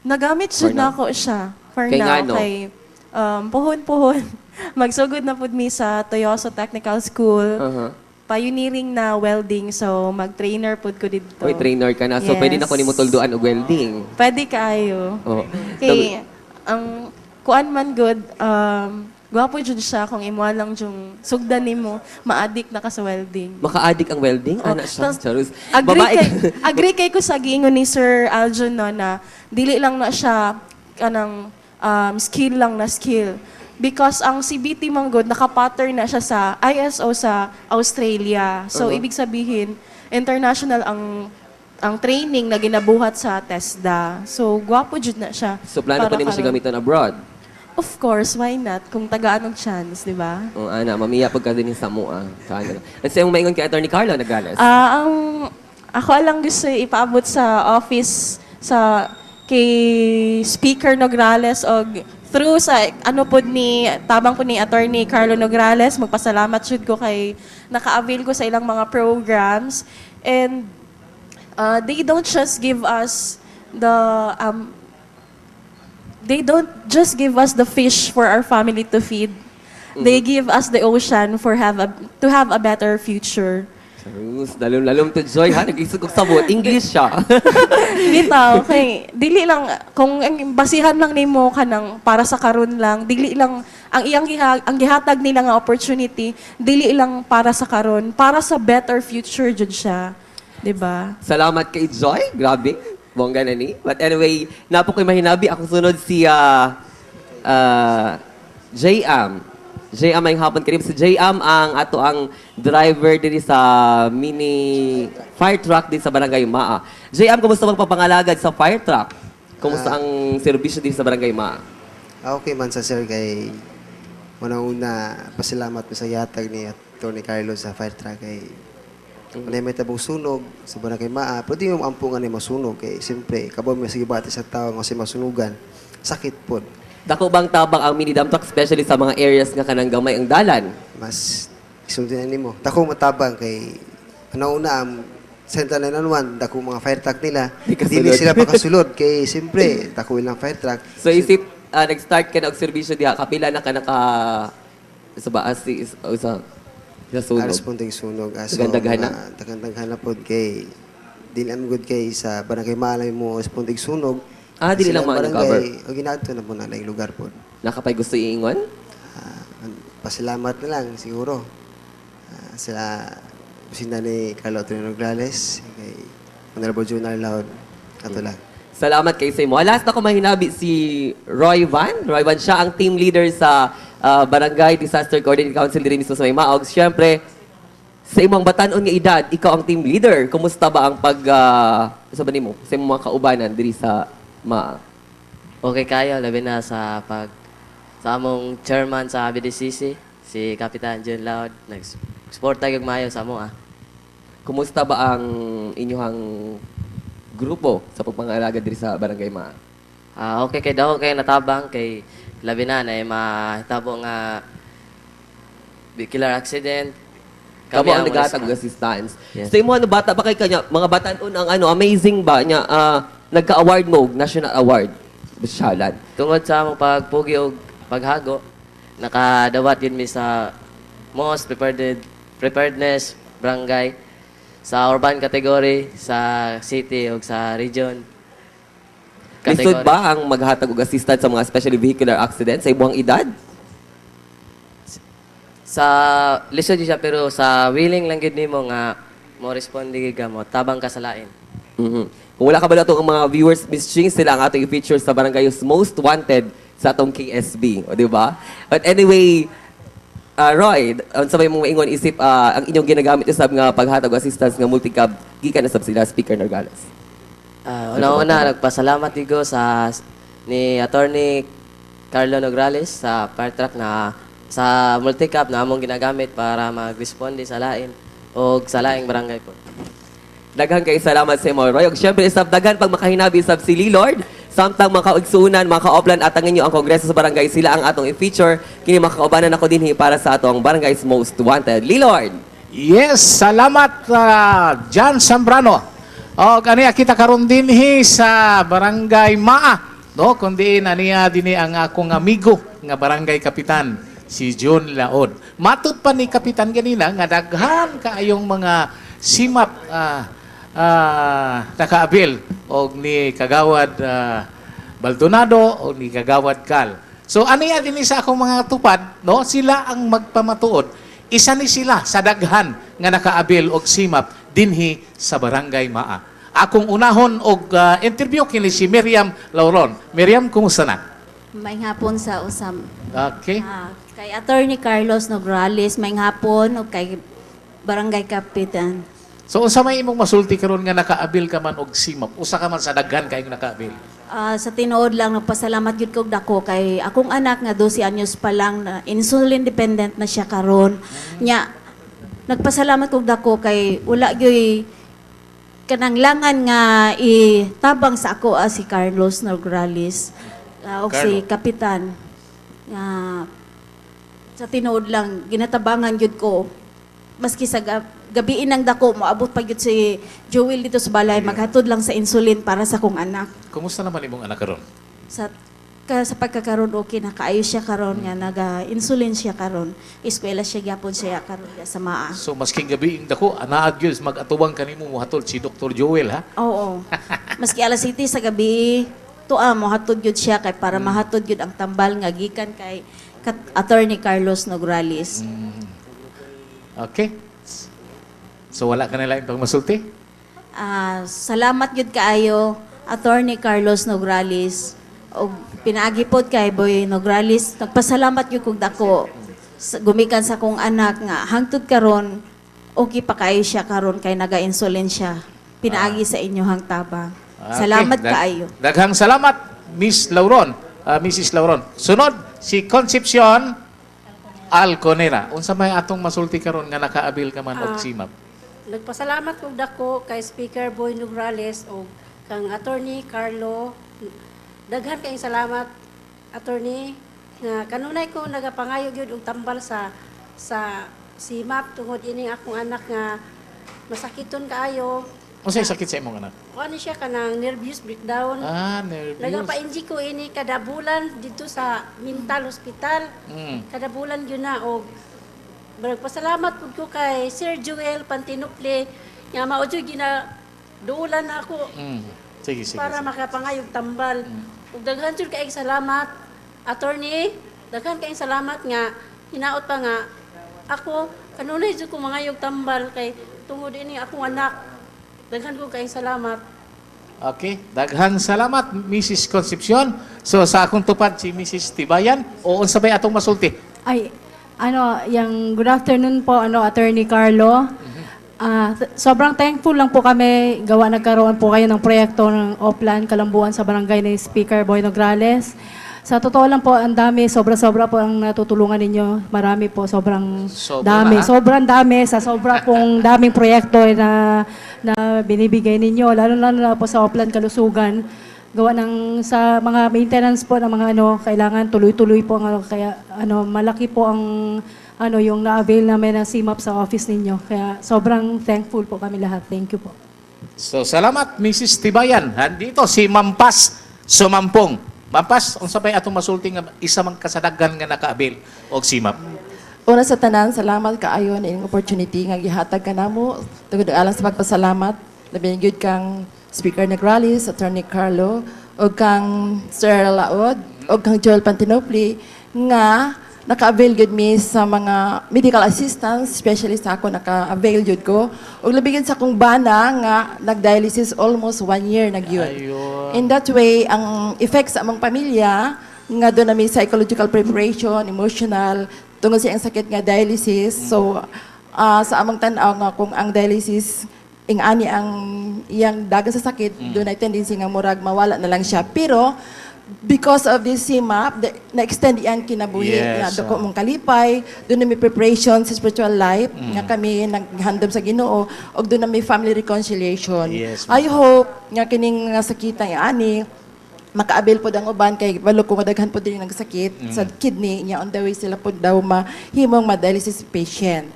Nagamit For jud now? na ako siya. For Kay now, nga, no? kay puhon-puhon. Magsugod na pud mi sa Toyoso Technical School. Pioneering na welding, so mag-trainer pud ko dito. Uy, trainer ka na. So, Yes. pwede na ko ni mo tulduan og welding. Pwede kayo. Oh. Kay, ang kuan man good, gwapo jud siya kung imo lang yung sugdan nimo, ma-addict na ka sa welding. Maka-addict ang welding? Oh, Ana siya. tas- Charus. Agree kay ko sa giingon ni Sir Aljon no, na dili lang na siya kanang skill lang na skill. Because ang CBT Manggod, naka-pattern na siya sa ISO sa Australia. So, ibig sabihin, international ang training na ginabuhat sa TESDA. So, gwapo jud na siya. So, plano pa Para ni mo siya karon. gamitan abroad? Of course, why not? Kung tagaan ng chance, di ba? Oh, ana, mamiya pagka din sa mua. Sana. At sa yung maingon kay Attorney Carlo Nagales. Ako lang gusto ipaabot sa office sa kay Speaker Nograles o through sa ano pod ni tabang po ni Attorney Carlo Nograles, magpasalamat jud ko kay naka-avail ko sa ilang mga programs, and they don't just give us the fish for our family to feed. They give us the ocean to have a better future. Charus, lalom-lalom to Joy ha. Nag-isugog sabot. English siya. Bitaw, kay dili lang kung ang basihan lang nimo kanang para sa karon lang, dili lang ang ang gihatag nila nga opportunity, dili lang para sa karon, para sa better future jud siya, 'di ba? Salamat kay Joy. Grabe. Bongga na ni. But anyway, napo ko'y mahinabi. Akong sunod si J.Am. J.Am ay hapon karim. Si J.Am ang ato ang driver diri sa mini fire truck din sa Barangay Maa. J.Am, kumusta magpapangalagad sa fire truck? Kumusta ang serbisyo din sa Barangay Maa? Okay man sa sir kay una-una pasalamat ko sa yatag ni Tony Carlos sa fire truck kay wala may tabong sunog sa Barangay Maa. Pero di mo ampungan ni masunog kay siyempre kabaw may sige bati sa tao kasi masunugan. Sakit pod. Dako bang tabang ang mini dump truck, especially sa mga areas nga kanang gamay ang dalan? Mas isultihan nimo. Dako matabang kay una-una ang Central 911, dako mga fire truck nila. Di kasulod. Dili sila makasulod kay siyempre dako ilang fire truck. So isip, nag-start ka na og serbisyo diha, kapila na ka naka sa baas sa sunog. Aras pong sunog. Daghan-daghana? Daghan-daghana po kay dili am good kay sa Barangay Malay mo sponding sunog. Dili lang cover. O ginadto na po na lang lugar po. Nakapay gusto iingon? Pasalamat na lang siguro. Sila kusina ni Carlo Antonio Nograles, kay Honorable Junal Laud. Kato lang. Salamat kay Simo. Last na ko mahinabi si Roy Van. Roy Van, siya ang team leader sa Barangay Disaster Coordinating Council diri mismo sa Maymaog. Siyempre, sa imong batanon nga edad, ikaw ang team leader. Kumusta ba ang sa mo? Sa imong mga kaubanan diri sa Okay kayo, labi na sa among chairman sa BDCC, si Kapitan John Laud. Nag-sport tayo mayo sa amo Kumusta ba ang inyong grupo sa pagpangalaga diri sa Barangay Maa? Okay kay daw kay natabang kay labi na mahitabo nga killer accident. Kamo ang naghatag og assistance. Yes. Sa imo bata ba kay kanya, mga batanon ang amazing ba niya nagka-award mo, national award. Besyalan. Tungod sa among pagpugi og paghago, nakadawat yun mi sa most preparedness barangay sa urban category, sa city ug sa region. Lisod ba ang maghatag og assistance sa mga especially vehicular accidents sa imong edad? Sa lisod siya pero sa willing lang gid nimo nga mo responde gid ka mo tabang ka sa lain. Kung wala ka ba nato ang mga viewers, Miss Ching, sila ang ating i-feature sa Barangay's Most Wanted sa atong KSB. O, di ba? But anyway, Roy, sabay mong maingon isip, ang inyong ginagamit isab nga paghatag o assistance nga multicab, gikan na sab sila, Speaker Nogales. Una-una, nagpasalamat ko ni Attorney Carlo Nograles sa fire truck na sa multicab na among ginagamit para mag-responde sa lain o sa laing barangay po. Daghang kay salamat sa imo, Roy. Ug syempre isab daghan pag makahinabi isab si Lilord, samtang mga kaigsuunan, mga kaoplan at ang inyo ang kongreso sa barangay, sila ang atong i-feature. Kini makakaubanan ako dinhi para sa atong Barangay's Most Wanted. Lilord. Yes, salamat John Zambrano. O kaniya kita karon dinhi sa Barangay Maa. no, kundi naniya dinhi ang akong amigo nga barangay kapitan si John Laod. Matud pa ni kapitan ganina nga daghan kaayong mga simap nakaabil og ni kagawad Baldonado o ni kagawad Cal. So aniya dinhi sa akong mga tupad, no, sila ang magpamatuod. Isa ni sila sa daghan nga nakaabil og simap dinhi sa barangay Maa. Akong unahon og interview kini si Miriam Lauron. Miriam, kumusta na? May hapon sa usam. Okay. Kay Attorney Carlos Nograles, may hapon o kay Barangay Kapitan. So unsa may imong masulti karon nga nakaabil ka man og simap? Usa ka man sa daghan kayong nakaabil. Sa tinuod lang, nagpasalamat yun kog dako kay akong anak nga 12 anyos pa lang na insulin dependent na siya karon. Nya, nagpasalamat kog dako kay wala gyoy kananglangan nga itabang sa ako si Carlos Nograles o si Kapitan. Sa tinuod lang, ginatabangan yun ko. Maski sa gabiin ng dako, maabot pa yun si Joel dito sa balay, maghatod lang sa insulin para sa kong anak. Kumusta naman imong anak karon? Sa pagkakaroon, okay na kaayos siya karon nga naga-insulin siya karon. Eskwela siya gyapon siya karon sa Maa. So maski gabi dako, anaad gyud mag-atubang kanimo mohatod si Dr. Joel ha. Oo. Maski alas 7 sa gabi, tuwa mo hatod yun siya kay para mahatod yun ang tambal nga gikan kay Attorney Carlos Nograles. Okay. So wala ka nila pang masulti? Salamat yun kaayo Attorney Carlos Nograles. O pinaagipod kay Boy Nograles, nagpasalamat yun kung dako. Gumikan sa kong anak nga hangtod karon okay pa kayo siya karon kay naga-insulin siya. Pinaagi sa inyo hang tabang. Salamat kaayo. Daghang salamat, Miss Lauron. Mrs. Lauron. Sunod, si Concepcion Alconera. Unsa may atong masulti karon nga nakaabil ka man og simap? Nagpasalamat kog dako kay Speaker Boy Nograles o kang Attorney Carlo. Daghan kay salamat Attorney nga kanunay ko nagapangayo gyud og tambal sa simap tungod ining akong anak nga masakiton kaayo. Unsay sakit sa imong anak? Ano siya kanang nervous breakdown. Nervous. Nagapa-NG ko ini kada bulan dito sa mental hospital. Kada bulan yun na og nagpasalamat pud ko kay Sir Joel Pantinople nga mao jud ginaduulan na ako Sige. para makapangayog tambal. Ug daghan jud kay salamat Attorney, daghan kay salamat nga hinaot pa nga ako kanunay jud ko mangayog tambal kay tungod ini akong anak. Daghan ko kay salamat. Okay. Daghang salamat, Mrs. Concepcion. So, sa akong tupad, si Mrs. Tibayan. O, unsa bay atong masulti? Ay, yung good afternoon po, Attorney Carlo. Sobrang thankful lang po kami. Nagkaroon po kayo ng proyekto ng Oplan, Kalambuan sa barangay ni Speaker Boy Nograles. Sa totoo lang po, ang dami, sobra-sobra po ang natutulungan ninyo. Marami po, sobrang dami. Sobrang dami, sa sobra pong daming proyekto na binibigay ninyo. Lalo-lalo na po sa Oplan, Kalusugan. Gawa ng sa mga maintenance po ng mga kailangan tuloy-tuloy po kaya malaki po ang yung na-avail namin na CMAP sa office ninyo. Kaya sobrang thankful po kami lahat. Thank you po. So, salamat, Mrs. Tibayan. Handito si Mampas Sumampong. Mampas, unsa bay atong masulti nga isa man kasadagan nga nakaabil og simap? Una sa tanan, salamat kaayo na inyong opportunity nga gihatag ka namo. Tungod alang sa pagpasalamat, labi gyud kang Speaker Nograles, Attorney Carlo, o kang Sir Laod, o kang Joel Pantinople, nga naka-avail gyud mi sa mga medical assistance, especially sa ako naka-avail gyud ko. O labi gyud sa akong bana nga nag-dialysis almost 1 year na gyud. In that way, ang effect sa among pamilya, nga doon na may psychological preparation, emotional, tungkol sa ang sakit nga dialysis. So, sa among tanaw nga kung ang dialysis, ani ang iyang daga sa sakit, doon ay tendency nga murag mawala na lang siya. Pero, because of this CMAP, na-extend yan kinabuhi, nga dako mong kalipay, doon na may preparation sa spiritual life, nga kami naghandom sa Ginoo, o doon na may family reconciliation. I hope nga kining sakitan ani, makaabil po ang uban kay balo ko madaghan po din nagsakit sa kidney niya on the way sila po daw mahimong ma-dialysis patient.